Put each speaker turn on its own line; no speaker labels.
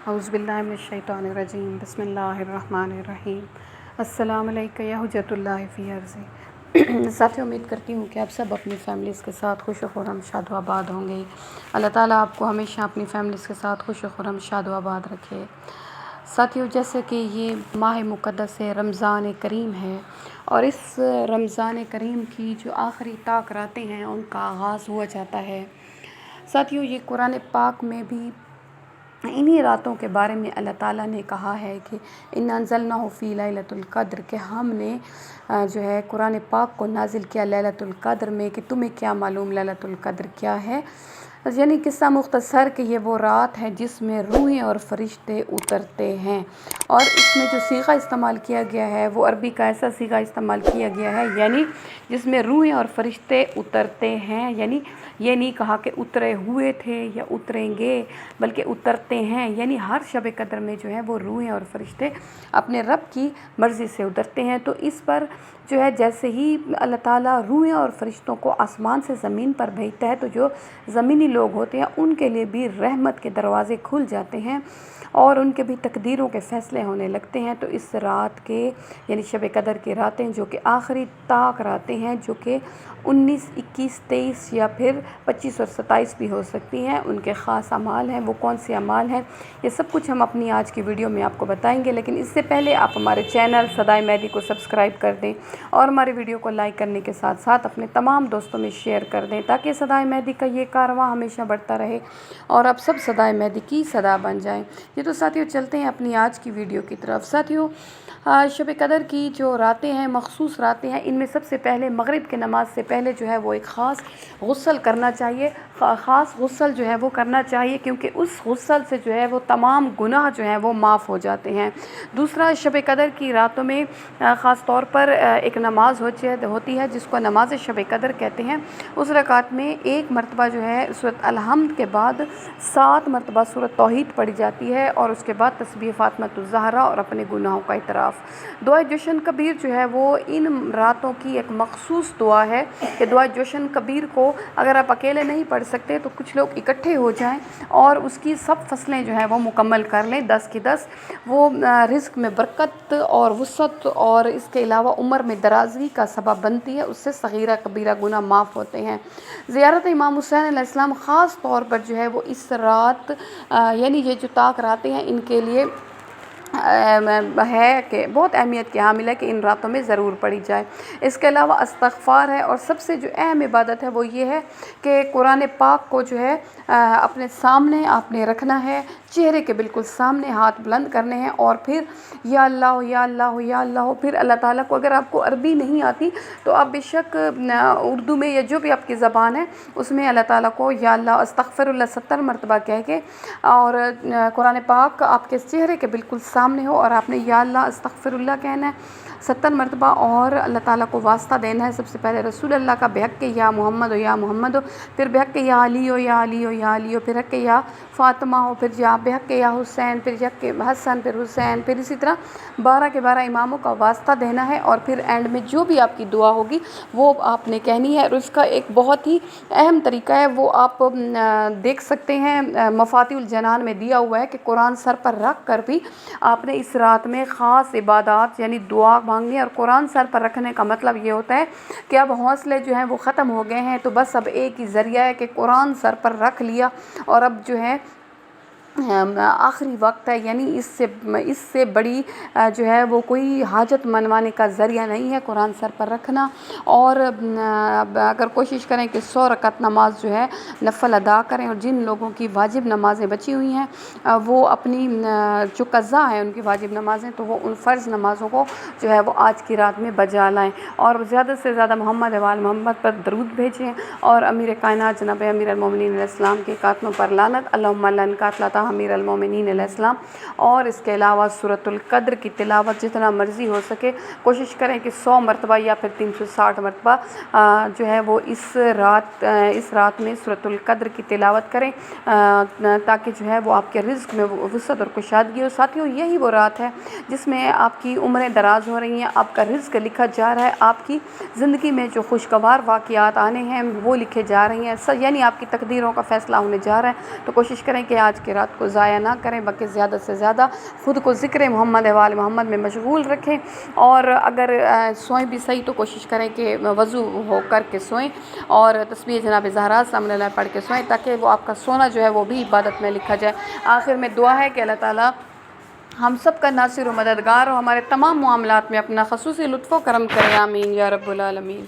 اعوذ باللہ من الشیطان الرجیم بسم اللہ الرحمن الرحیم السلام علیکم یا حجت اللہ فی عرضی۔ ساتھی امید کرتی ہوں کہ آپ سب اپنی فیملیز کے ساتھ خوش و خرم شاد و آباد ہوں گے۔ اللہ تعالیٰ آپ کو ہمیشہ اپنی فیملیز کے ساتھ خوش و خرم شاد و آباد رکھے۔ ساتھیوں، جیسے کہ یہ ماہ مقدس رمضان کریم ہے اور اس رمضان کریم کی جو آخری طاق راتیں ہیں ان کا آغاز ہوا جاتا ہے۔ ساتھیوں، یہ قرآن پاک میں بھی انہی راتوں کے بارے میں اللہ تعالیٰ نے کہا ہے کہ اِنَّا أَنزَلْنَاهُ فِي لَيْلَةِ الْقَدْرِ، کہ ہم نے جو ہے قرآن پاک کو نازل کیا لیلۃ القدر میں۔ کہ تمہیں کیا معلوم لیلۃ القدر کیا ہے؟ یعنی قصہ مختصر کہ یہ وہ رات ہے جس میں روحیں اور فرشتے اترتے ہیں، اور اس میں جو صیغہ استعمال کیا گیا ہے وہ عربی کا ایسا صیغہ استعمال کیا گیا ہے یعنی جس میں روحیں اور فرشتے اترتے ہیں، یعنی یہ نہیں کہا کہ اترے ہوئے تھے یا اتریں گے، بلکہ اترتے ہیں، یعنی ہر شب قدر میں جو ہے وہ روحیں اور فرشتے اپنے رب کی مرضی سے اترتے ہیں۔ تو اس پر جو ہے جیسے ہی اللہ تعالیٰ روحیں اور فرشتوں کو آسمان سے زمین پر بھیجتا ہے تو جو زمینی لوگ ہوتے ہیں ان کے لیے بھی رحمت کے دروازے کھل جاتے ہیں اور ان کے بھی تقدیروں کے فیصلے ہونے لگتے ہیں۔ تو اس رات کے یعنی شب قدر کی راتیں جو کہ آخری طاق راتیں ہیں، جو کہ 19، 21، 23 یا پھر 25 اور 27 بھی ہو سکتی ہیں، ان کے خاص اعمال ہیں۔ وہ کون سے اعمال ہیں یہ سب کچھ ہم اپنی آج کی ویڈیو میں آپ کو بتائیں گے، لیکن اس سے پہلے آپ ہمارے چینل صدائے مہدی کو سبسکرائب کر دیں اور ہماری ویڈیو کو لائک کرنے کے ساتھ ساتھ اپنے تمام دوستوں میں شیئر کر دیں تاکہ صدائے مہدی کا یہ کارواں ہمیشہ بڑھتا رہے اور آپ سب صدائے مہدی کی صدا بن جائیں۔ یہ تو ساتھیوں چلتے ہیں اپنی آج کی ویڈیو کی طرف۔ ساتھیوں، شب قدر کی جو راتیں ہیں، مخصوص راتیں ہیں، ان میں سب سے پہلے مغرب کی نماز سے پہلے جو ہے وہ ایک خاص غسل کرنا چاہیے، خاص غسل جو ہے وہ کرنا چاہیے، کیونکہ اس غسل سے جو ہے وہ تمام گناہ جو ہیں وہ معاف ہو جاتے ہیں۔ دوسرا، شب قدر کی راتوں میں خاص طور پر ایک نماز ہوتی ہے جس کو نماز شب قدر کہتے ہیں۔ اس رکعت میں ایک مرتبہ جو ہے سورۃ الحمد کے بعد 7 مرتبہ سورۃ توحید پڑھی جاتی ہے اور اس کے بعد تسبیح فاطمۃ الزہرا اور اپنے گناہوں کا اعتراف۔ دعائے جوشن کبیر جو ہے وہ ان راتوں کی ایک مخصوص دعا ہے کہ دعائے جوشن کبیر کو اگر آپ اکیلے نہیں پڑھ سکتے تو کچھ لوگ اکٹھے ہو جائیں اور اس کی سب فصلیں جو ہیں وہ مکمل کر لیں، 10 کی 10۔ وہ رزق میں برکت اور وسعت اور اس کے علاوہ عمر میں درازی کا سبب بنتی ہے، اس سے صغیرہ کبیرہ گناہ معاف ہوتے ہیں۔ زیارت امام حسین علیہ السلام خاص طور پر جو ہے وہ اس رات یعنی یہ جو طاق راتیں ہیں ان کے لیے ہے کہ بہت اہمیت کی حامل ہے کہ ان راتوں میں ضرور پڑھی جائے۔ اس کے علاوہ استغفار ہے، اور سب سے جو اہم عبادت ہے وہ یہ ہے کہ قرآن پاک کو جو ہے اپنے سامنے آپ نے رکھنا ہے، چہرے کے بالکل سامنے ہاتھ بلند کرنے ہیں اور پھر یا اللہ یا اللہ یا اللہ، پھر اللہ تعالیٰ کو اگر آپ کو عربی نہیں آتی تو آپ بے شک اردو میں یا جو بھی آپ کی زبان ہے اس میں اللہ تعالیٰ کو یا اللہ استغفر اللہ 70 مرتبہ کہہ کے، اور قرآن پاک آپ کے چہرے کے بالکل سامنے ہو اور آپ نے یا اللہ استغفر اللہ کہنا ہے 70 مرتبہ، اور اللہ تعالیٰ کو واسطہ دینا ہے سب سے پہلے رسول اللہ کا بحق کے یا محمد ہو یا محمد ہو، پھر بحق کے یا علی ہو یا علی ہو یا علی ہو، پھر حق کے یا فاطمہ ہو، پھر بحق کے یا حسین، پھر حق کے حسن، پھر حسین، پھر اسی طرح 12 کے 12 اماموں کا واسطہ دینا ہے، اور پھر اینڈ میں جو بھی آپ کی دعا ہوگی وہ آپ نے کہنی ہے۔ اور اس کا ایک بہت ہی اہم طریقہ ہے، وہ آپ دیکھ سکتے ہیں مفاتیح الجنان میں دیا ہوا ہے کہ قرآن سر پر رکھ کر بھی آپ نے اس رات میں خاص عبادات یعنی دعا مانگنی ہے۔ اور قرآن سر پر رکھنے کا مطلب یہ ہوتا ہے کہ اب حوصلے جو ہیں وہ ختم ہو گئے ہیں، تو بس اب ایک ہی ذریعہ ہے کہ قرآن سر پر رکھ لیا، اور اب جو ہے آخری وقت ہے، یعنی اس سے بڑی جو ہے وہ کوئی حاجت منوانے کا ذریعہ نہیں ہے قرآن سر پر رکھنا۔ اور اگر کوشش کریں کہ 100 رکعت نماز جو ہے نفل ادا کریں، اور جن لوگوں کی واجب نمازیں بچی ہوئی ہیں وہ اپنی جو قضا ہیں ان کی واجب نمازیں، تو وہ ان فرض نمازوں کو جو ہے وہ آج کی رات میں بجا لائیں، اور زیادہ سے زیادہ محمد وآل محمد پر درود بھیجیں، اور امیر کائنات جناب امیر المومنین علیہ السلام کے قاتلوں پر لعنت، اللہم لعن قاتلۃ امیر المومنین علیہ السلام۔ اور اس کے علاوہ سورۃ القدر کی تلاوت جتنا مرضی ہو سکے کوشش کریں کہ 100 مرتبہ یا پھر 360 مرتبہ جو ہے وہ اس رات میں سورۃ القدر کی تلاوت کریں تاکہ جو ہے وہ آپ کے رزق میں وسعت اور کشادگی ہو۔ ساتھیوں، یہی وہ رات ہے جس میں آپ کی عمریں دراز ہو رہی ہیں، آپ کا رزق لکھا جا رہا ہے، آپ کی زندگی میں جو خوشگوار واقعات آنے ہیں وہ لکھے جا رہی ہیں، یعنی آپ کی تقدیروں کا فیصلہ ہونے جا رہا ہے۔ تو کوشش کریں کہ آج کی رات وقت کو ضائع نہ کریں بلکہ زیادہ سے زیادہ خود کو ذکر محمد وآل محمد میں مشغول رکھیں، اور اگر سوئیں بھی صحیح تو کوشش کریں کہ وضو ہو کر کے سوئیں اور تسبیح جناب زہرا صلی اللہ پڑھ کے سوئیں، تاکہ وہ آپ کا سونا جو ہے وہ بھی عبادت میں لکھا جائے۔ آخر میں دعا ہے کہ اللہ تعالیٰ ہم سب کا ناصر و مددگار ہو، ہمارے تمام معاملات میں اپنا خصوصی لطف و کرم کرے، آمین یا رب العالمین۔